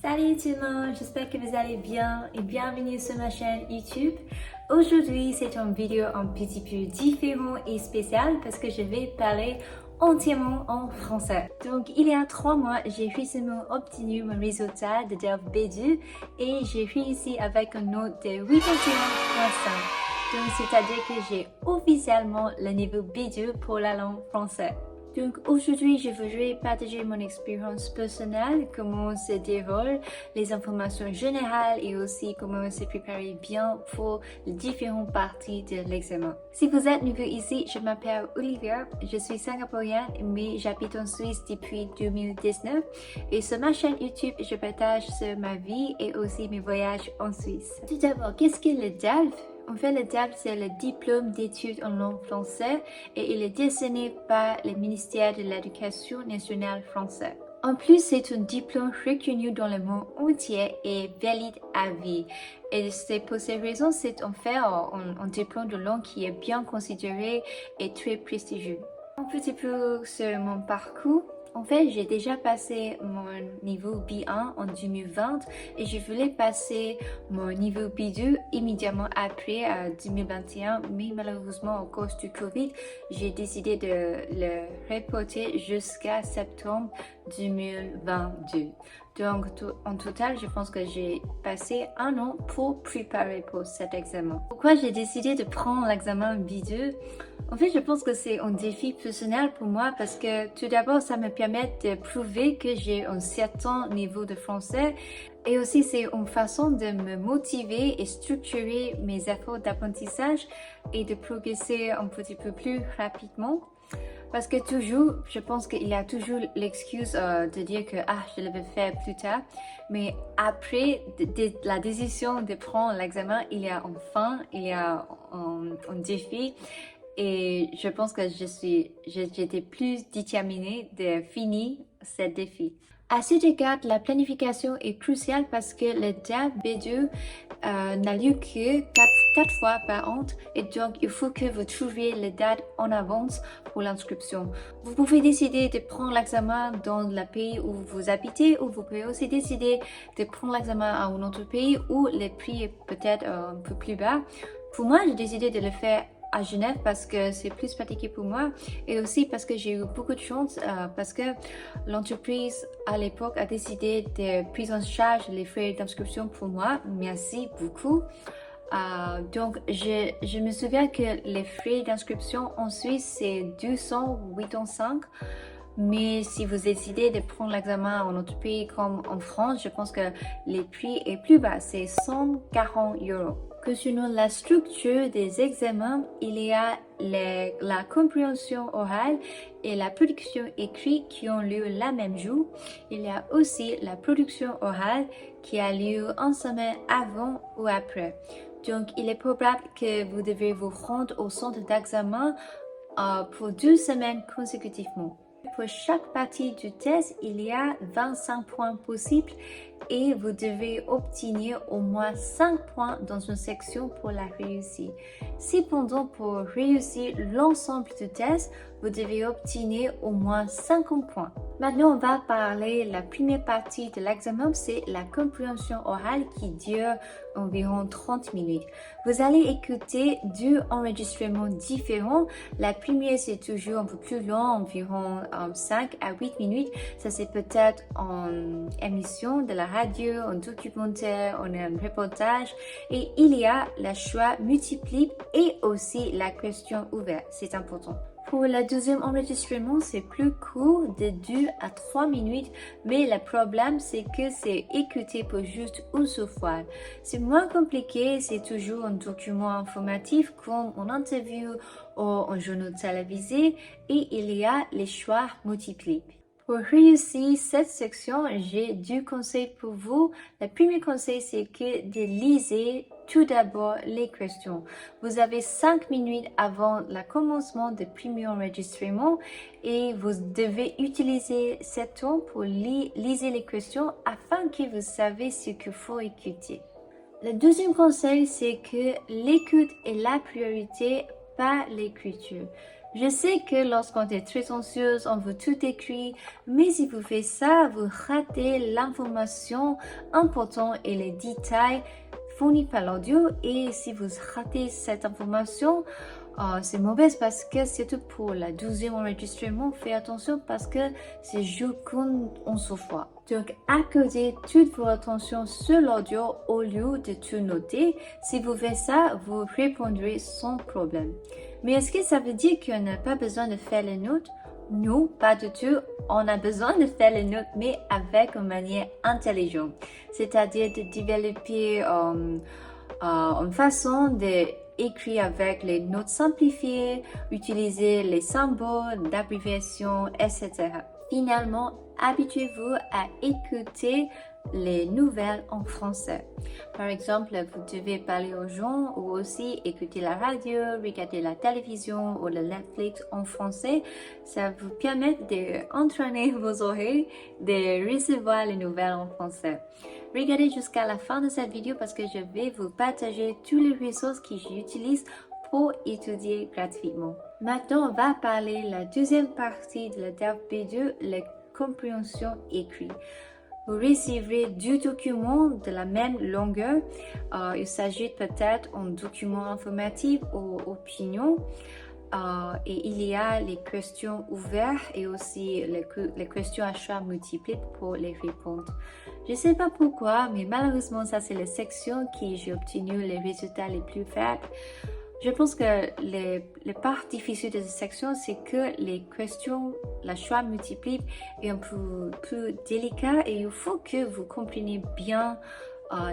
Salut tout le monde, j'espère que vous allez bien et bienvenue sur ma chaîne YouTube. Aujourd'hui, c'est une vidéo un petit peu différente et spéciale parce que je vais parler entièrement en français. Donc, il y a 3 mois, j'ai récemment obtenu mon résultat de DELF B2 et j'ai réussi avec une note de 81,5. Donc, c'est-à-dire que j'ai officiellement le niveau B2 pour la langue française. Donc aujourd'hui, je voudrais partager mon expérience personnelle, comment se déroulent les informations générales et aussi comment se préparer bien pour les différentes parties de l'examen. Si vous êtes nouveau ici, je m'appelle Olivia, je suis singapourienne mais j'habite en Suisse depuis 2019 et sur ma chaîne YouTube, je partage sur ma vie et aussi mes voyages en Suisse. Tout d'abord, qu'est-ce que le DELF? En fait, le DELF, c'est le diplôme d'études en langue française et il est décerné par le ministère de l'Éducation nationale français. En plus, c'est un diplôme reconnu dans le monde entier et valide à vie. Et c'est pour cette raison, c'est en fait un diplôme de langue qui est bien considéré et très prestigieux. Un petit peu sur mon parcours. En fait, j'ai déjà passé mon niveau B1 en 2020 et je voulais passer mon niveau B2 immédiatement après 2021, mais malheureusement, à cause du Covid, j'ai décidé de le reporter jusqu'à septembre 2022. Donc, en total, je pense que j'ai passé 1 an pour préparer pour cet examen. Pourquoi j'ai décidé de prendre l'examen B2? En fait, je pense que c'est un défi personnel pour moi parce que tout d'abord, ça me permet de prouver que j'ai un certain niveau de français et aussi c'est une façon de me motiver et structurer mes efforts d'apprentissage et de progresser un petit peu plus rapidement. Parce que toujours, je pense qu'il y a toujours l'excuse de dire que je le vais faire plus tard. Mais après la décision de prendre l'examen, il y a un fin, il y a un défi. Et je pense que j'étais plus déterminée de finir ce défi. À cet égard, la planification est cruciale parce que le DELF B2 n'a lieu que 4 fois par an et donc il faut que vous trouviez les dates en avance pour l'inscription. Vous pouvez décider de prendre l'examen dans le pays où vous habitez ou vous pouvez aussi décider de prendre l'examen à un autre pays où le prix est peut-être un peu plus bas. Pour moi, j'ai décidé de le faire à Genève parce que c'est plus pratiqué pour moi et aussi parce que j'ai eu beaucoup de chance parce que l'entreprise à l'époque a décidé de prendre en charge les frais d'inscription pour moi. Merci beaucoup. Donc, je me souviens que les frais d'inscription en Suisse, c'est 285. Mais si vous décidez de prendre l'examen en autre pays comme en France, je pense que les prix est plus bas, c'est 140 €. Concernant la structure des examens, il y a la compréhension orale et la production écrite qui ont lieu la même jour. Il y a aussi la production orale qui a lieu une semaine avant ou après. Donc, il est probable que vous devez vous rendre au centre d'examen pour 2 semaines consécutivement. Pour chaque partie du test, il y a 25 points possibles et vous devez obtenir au moins 5 points dans une section pour la réussir. Cependant, pour réussir l'ensemble du test, vous devez obtenir au moins 50 points. Maintenant, on va parler de la première partie de l'examen, c'est la compréhension orale qui dure environ 30 minutes. Vous allez écouter 2 enregistrements différents. La première, c'est toujours un peu plus long, environ 5 à 8 minutes. Ça, c'est peut-être en émission de la radio, en documentaire, en un reportage. Et il y a le choix multiple et aussi la question ouverte. C'est important. Pour le deuxième enregistrement, c'est plus court, de 2 à 3 minutes, mais le problème, c'est que c'est écouté pour juste une seule fois. C'est moins compliqué, c'est toujours un document informatif comme une interview ou un journal télévisé et il y a les choix multiples. Pour réussir cette section, j'ai 2 conseils pour vous. Le premier conseil, c'est que de lire tout d'abord les questions. Vous avez 5 minutes avant le commencement du premier enregistrement et vous devez utiliser ce temps pour lire les questions afin que vous savez ce qu'il faut écouter. Le deuxième conseil, c'est que l'écoute est la priorité, pas l'écriture. Je sais que lorsqu'on est très anxieuse, on veut tout écrire, mais si vous faites ça, vous ratez l'information importante et les détails fournis par l'audio. Et si vous ratez cette information, c'est mauvais parce que surtout pour la 12e enregistrement, faites attention parce que c'est jour qu'on se voit. Donc, accordez toute votre attention sur l'audio au lieu de tout noter. Si vous faites ça, vous répondrez sans problème. Mais est-ce que ça veut dire qu'on n'a pas besoin de faire les notes? Non, pas du tout. On a besoin de faire les notes, mais avec une manière intelligente. C'est-à-dire de développer une façon d'écrire avec les notes simplifiées, utiliser les symboles d'abréviation, etc. Finalement, habituez-vous à écouter les nouvelles en français. Par exemple, vous devez parler aux gens ou aussi écouter la radio, regarder la télévision ou le Netflix en français. Ça vous permet d'entraîner vos oreilles, de recevoir les nouvelles en français. Regardez jusqu'à la fin de cette vidéo parce que je vais vous partager toutes les ressources que j'utilise pour étudier gratuitement. Maintenant, on va parler de la deuxième partie de la DELF B2, la compréhension écrite. Vous recevrez deux documents de la même longueur. Il s'agit peut-être d'un document informatif ou opinion. Et il y a les questions ouvertes et aussi les questions à choix multiples pour les répondre. Je ne sais pas pourquoi, mais malheureusement, ça c'est la section qui j'ai obtenu les résultats les plus faibles. Je pense que les parts difficiles de cette section, c'est que les questions, la choix multiple est un peu plus délicat et il faut que vous compreniez bien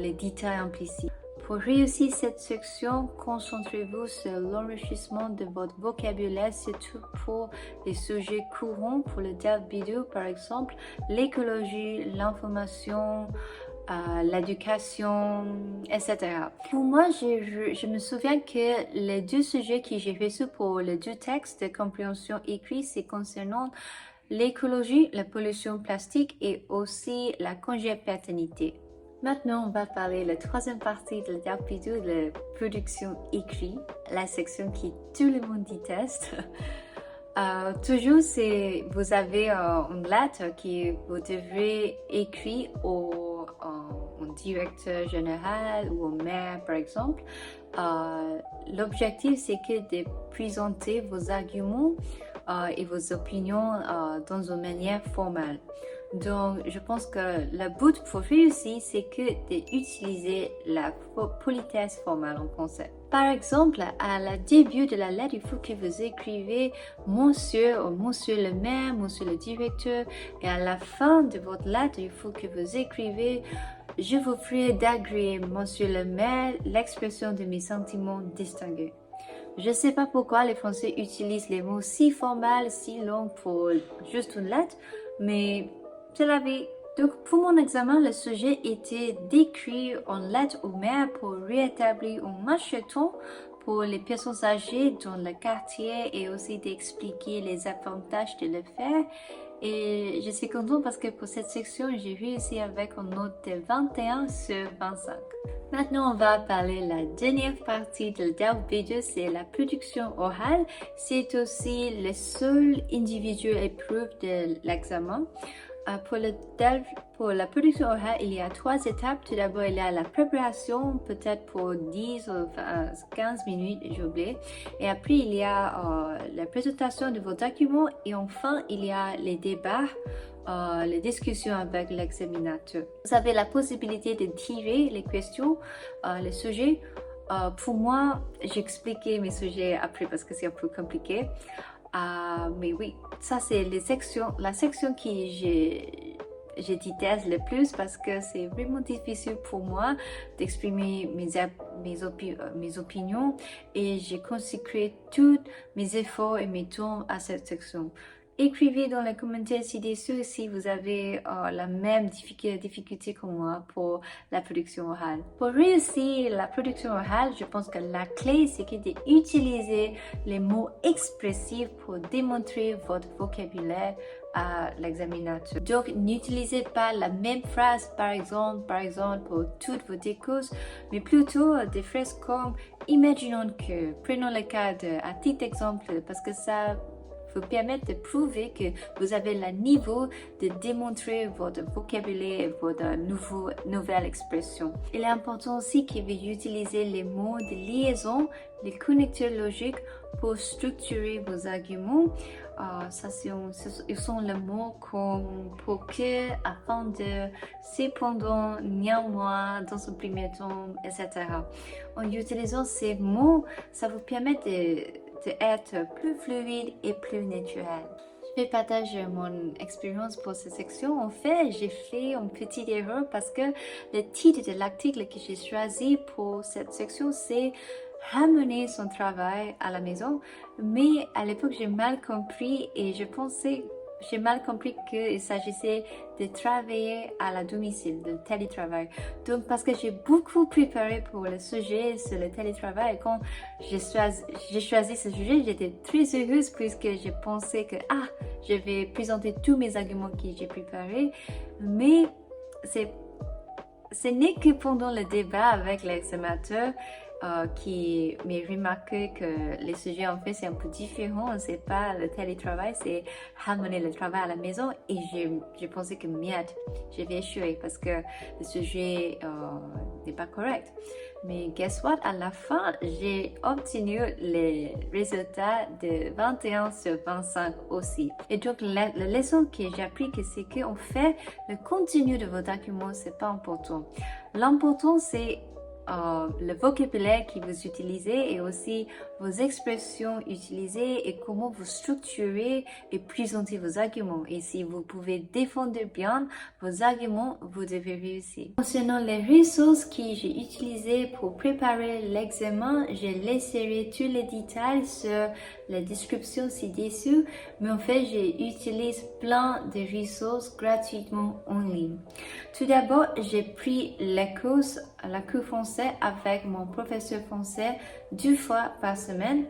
les détails implicites. Pour réussir cette section, concentrez-vous sur l'enrichissement de votre vocabulaire, surtout pour les sujets courants, pour le DELF B2 par exemple, l'écologie, l'information, l'éducation, etc. Pour moi, je me souviens que les deux sujets que j'ai reçus pour les deux textes de compréhension écrite, c'est concernant l'écologie, la pollution plastique et aussi la congé paternité. Maintenant, on va parler de la troisième partie de la DELF B2, de la production écrite, la section que tout le monde déteste. Toujours, vous avez une lettre que vous devrez écrire au directeur général ou au maire, par exemple. L'objectif, c'est que de présenter vos arguments et vos opinions dans une manière formelle. Donc, je pense que le but pour réussir, c'est que d'utiliser la politesse formelle en français. Par exemple, à la début de la lettre, il faut que vous écrivez monsieur ou monsieur le maire, monsieur le directeur. Et à la fin de votre lettre, il faut que vous écrivez je vous prie d'agréer, monsieur le maire, l'expression de mes sentiments distingués. Je ne sais pas pourquoi les Français utilisent les mots si formels, si longs pour juste une lettre, mais c'est la vie. Donc, pour mon examen, le sujet était d'écrire en lettre au maire pour rétablir un marcheton pour les personnes âgées dans le quartier et aussi d'expliquer les avantages de le faire. Et je suis contente parce que pour cette section, j'ai réussi avec une note de 21 sur 25. Maintenant, on va parler de la dernière partie de la DELF B2, c'est la production orale. C'est aussi le seul individuel épreuve de l'examen. Pour la production orale, il y a 3 étapes. Tout d'abord, il y a la préparation, peut-être pour 10 ou 15 minutes, j'ai oublié. Et après, il y a la présentation de vos documents. Et enfin, il y a les débats, les discussions avec l'examinateur. Vous avez la possibilité de tirer les questions, les sujets. Pour moi, j'expliquais mes sujets après parce que c'est un peu compliqué. Mais oui, ça c'est la section que je déteste le plus parce que c'est vraiment difficile pour moi d'exprimer mes opinions et j'ai consacré tous mes efforts et mes temps à cette section. Écrivez dans les commentaires si vous avez la même difficulté que moi pour la production orale. Pour réussir la production orale, je pense que la clé, c'est d'utiliser les mots expressifs pour démontrer votre vocabulaire à l'examinateur. Donc, n'utilisez pas la même phrase, par exemple, pour toutes vos causes, mais plutôt des phrases comme imaginons que, prenons le cas à titre exemple, parce que ça vous permettre de prouver que vous avez le niveau de démontrer votre vocabulaire et votre nouvelle expression. Il est important aussi que vous utilisez les mots de liaison, les connecteurs logiques pour structurer vos arguments. Ils sont les mots comme pour que, afin de, cependant, néanmoins, dans un premier temps, etc. En utilisant ces mots, ça vous permet d'être plus fluide et plus naturel. Je vais partager mon expérience pour cette section. En fait, j'ai fait une petite erreur parce que le titre de l'article que j'ai choisi pour cette section, c'est ramener son travail à la maison. Mais à l'époque, j'ai mal compris et j'ai mal compris qu'il s'agissait de travailler à la domicile, de télétravail. Donc, parce que j'ai beaucoup préparé pour le sujet sur le télétravail, et quand j'ai choisi ce sujet, j'étais très heureuse puisque j'ai pensé que, je vais présenter tous mes arguments que j'ai préparés. Mais ce n'est que pendant le débat avec l'examinateur qui m'a remarqué que les sujets en fait c'est un peu différent, c'est pas le télétravail, c'est ramener le travail à la maison et j'ai pensé que merde, je vais échouer parce que le sujet n'est pas correct. Mais guess what, à la fin j'ai obtenu les résultats de 21 sur 25 aussi. Et donc la leçon que j'ai appris c'est qu'en fait le contenu de votre document c'est pas important. L'important c'est le vocabulaire que vous utilisez et aussi vos expressions utilisées et comment vous structurez et présentez vos arguments. Et si vous pouvez défendre bien vos arguments, vous devez réussir. Concernant les ressources que j'ai utilisées pour préparer l'examen, j'ai laissé tous les détails sur la description ci-dessous, mais en fait, j'utilise plein de ressources gratuitement en ligne. Tout d'abord, j'ai pris la cours français avec mon professeur français 2 fois par semaine.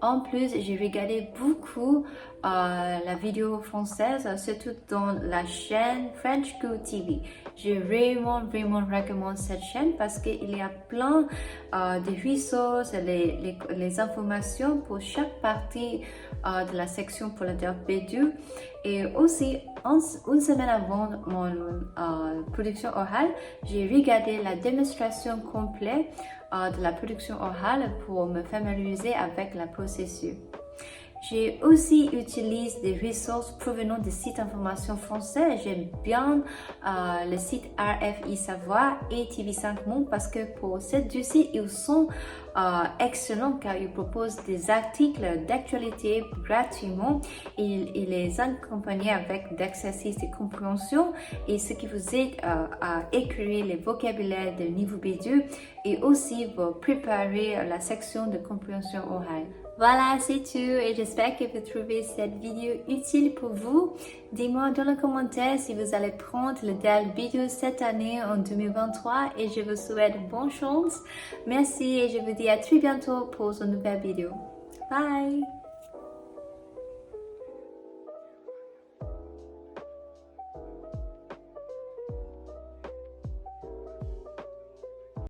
En plus, j'ai regardé beaucoup la vidéo française, surtout dans la chaîne French Good TV. Je vraiment recommande cette chaîne parce qu'il y a plein de ressources, les informations pour chaque partie de la section pour le B2. Et aussi, une semaine avant mon production orale, j'ai regardé la démonstration complète de la production orale pour me familiariser avec le processus. J'ai aussi utilisé des ressources provenant des sites d'information français. J'aime bien le site RFI Savoir et TV5 Monde parce que pour ces deux sites, ils sont excellents car ils proposent des articles d'actualité gratuitement et ils les accompagnent avec d'exercices de compréhension et ce qui vous aide à écrire les vocabulaires de niveau B2 et aussi vous préparer la section de compréhension orale. Voilà, c'est tout et j'espère que vous trouvez cette vidéo utile pour vous. Dites-moi dans les commentaires si vous allez prendre le DEL B2 cette année en 2023 et je vous souhaite bonne chance. Merci et je vous dis à très bientôt pour une nouvelle vidéo. Bye!